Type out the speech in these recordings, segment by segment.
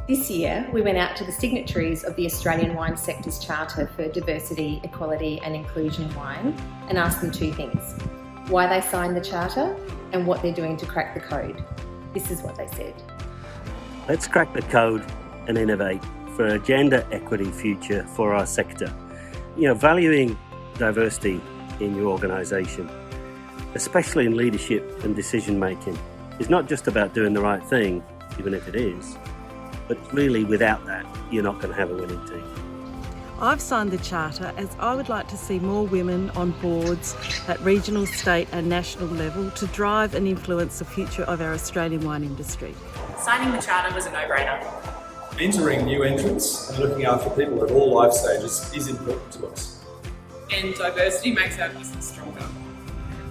This year, we went out to the signatories of the Australian Wine Sector's Charter for Diversity, Equality and Inclusion in Wine and asked them two things: why they signed the Charter and what they're doing to crack the code. This is what they said. Let's crack the code and innovate for a gender equity future for our sector. Valuing diversity in your organisation, especially in leadership and decision making, is not just about doing the right thing, even if it is, but really without that, you're not going to have a winning team. I've signed the Charter as I would like to see more women on boards at regional, state and national level to drive and influence the future of our Australian wine industry. Signing the Charter was a no-brainer. Mentoring new entrants and looking after people at all life stages is important to us. And diversity makes our business stronger.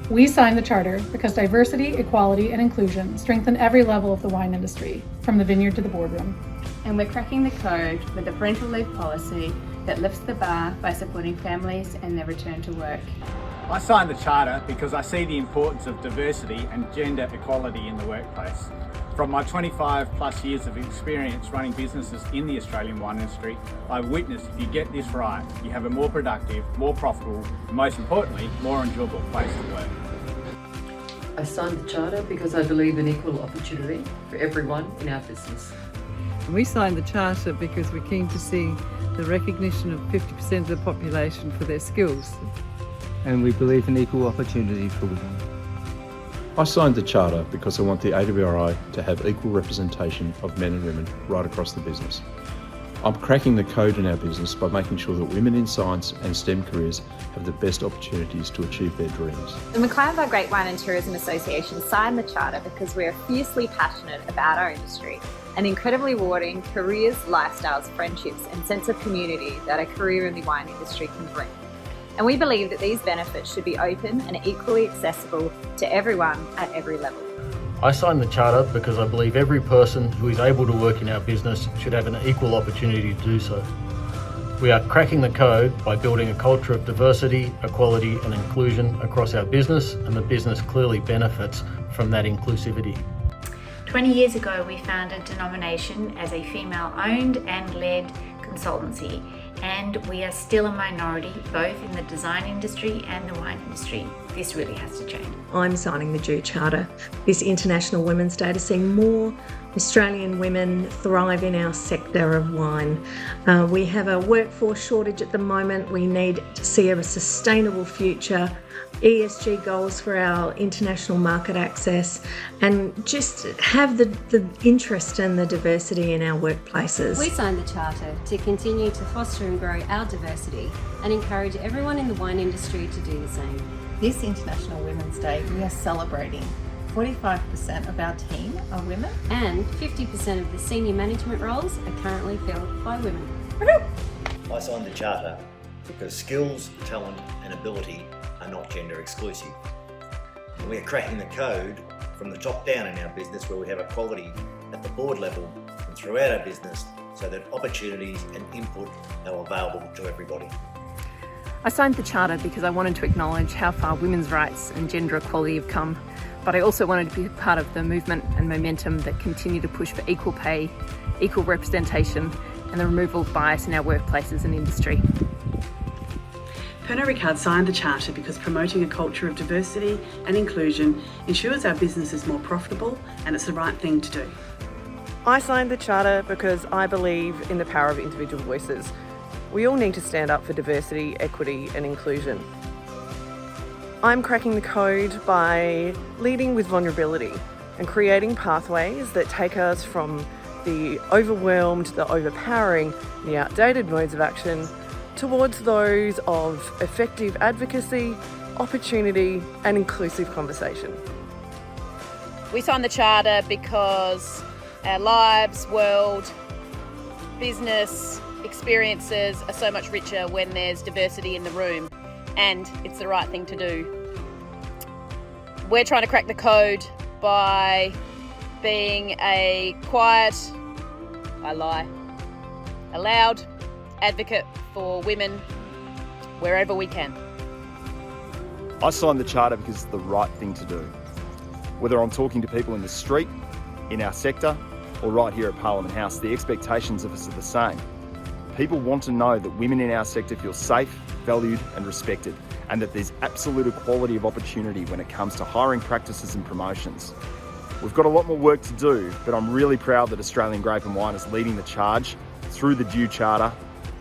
We signed the Charter because diversity, equality and inclusion strengthen every level of the wine industry, from the vineyard to the boardroom. And we're cracking the code with a parental leave policy that lifts the bar by supporting families and their return to work. I signed the Charter because I see the importance of diversity and gender equality in the workplace. From my 25 plus years of experience running businesses in the Australian wine industry, I've witnessed if you get this right, you have a more productive, more profitable, and most importantly, more enjoyable place to work. I signed the Charter because I believe in equal opportunity for everyone in our business. We signed the Charter because we're keen to see the recognition of 50% of the population for their skills. And we believe in equal opportunity for women. I signed the Charter because I want the AWRI to have equal representation of men and women right across the business. I'm cracking the code in our business by making sure that women in science and STEM careers have the best opportunities to achieve their dreams. The Macleod Great Wine and Tourism Association signed the Charter because we are fiercely passionate about our industry and incredibly rewarding careers, lifestyles, friendships and sense of community that a career in the wine industry can bring. And we believe that these benefits should be open and equally accessible to everyone at every level. I signed the Charter because I believe every person who is able to work in our business should have an equal opportunity to do so. We are cracking the code by building a culture of diversity, equality and inclusion across our business, and the business clearly benefits from that inclusivity. 20 years ago, we founded Denomination as a female-owned and led consultancy, and we are still a minority both in the design industry and the wine industry. This really has to change. I'm signing the DEW Charter. This International Women's Day to see more Australian women thrive in our sector of wine. We have a workforce shortage at the moment. We need to see a sustainable future, ESG goals for our international market access, and just have the interest and the diversity in our workplaces. We signed the Charter to continue to foster and grow our diversity and encourage everyone in the wine industry to do the same. This International Women's Day, we are celebrating 45% of our team are women, and 50% of the senior management roles are currently filled by women. I signed the Charter because skills, talent and ability are not gender exclusive. And we are cracking the code from the top down in our business, where we have equality at the board level and throughout our business, so that opportunities and input are available to everybody. I signed the Charter because I wanted to acknowledge how far women's rights and gender equality have come, but I also wanted to be part of the movement and momentum that continue to push for equal pay, equal representation and the removal of bias in our workplaces and industry. Pernod Ricard signed the Charter because promoting a culture of diversity and inclusion ensures our business is more profitable, and it's the right thing to do. I signed the Charter because I believe in the power of individual voices. We all need to stand up for diversity, equity and inclusion. I'm cracking the code by leading with vulnerability and creating pathways that take us from the overwhelmed, the overpowering, the outdated modes of action towards those of effective advocacy, opportunity and inclusive conversation. We signed the Charter because our lives, world, business, experiences are so much richer when there's diversity in the room, and it's the right thing to do. We're trying to crack the code by being a quiet, a loud advocate for women wherever we can. I signed the Charter because it's the right thing to do. Whether I'm talking to people in the street, in our sector, or right here at Parliament House, the expectations of us are the same. People want to know that women in our sector feel safe, valued and respected, and that there's absolute equality of opportunity when it comes to hiring practices and promotions. We've got a lot more work to do, but I'm really proud that Australian Grape and Wine is leading the charge through the due charter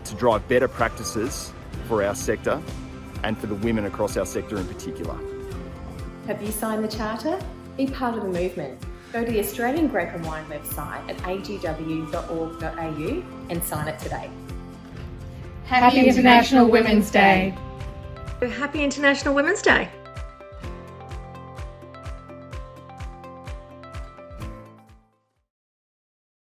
to drive better practices for our sector and for the women across our sector in particular. Have you signed the charter? Be part of the movement. Go to the Australian Grape and Wine website at agw.org.au and sign it today. Happy International Women's Day. Happy International Women's Day.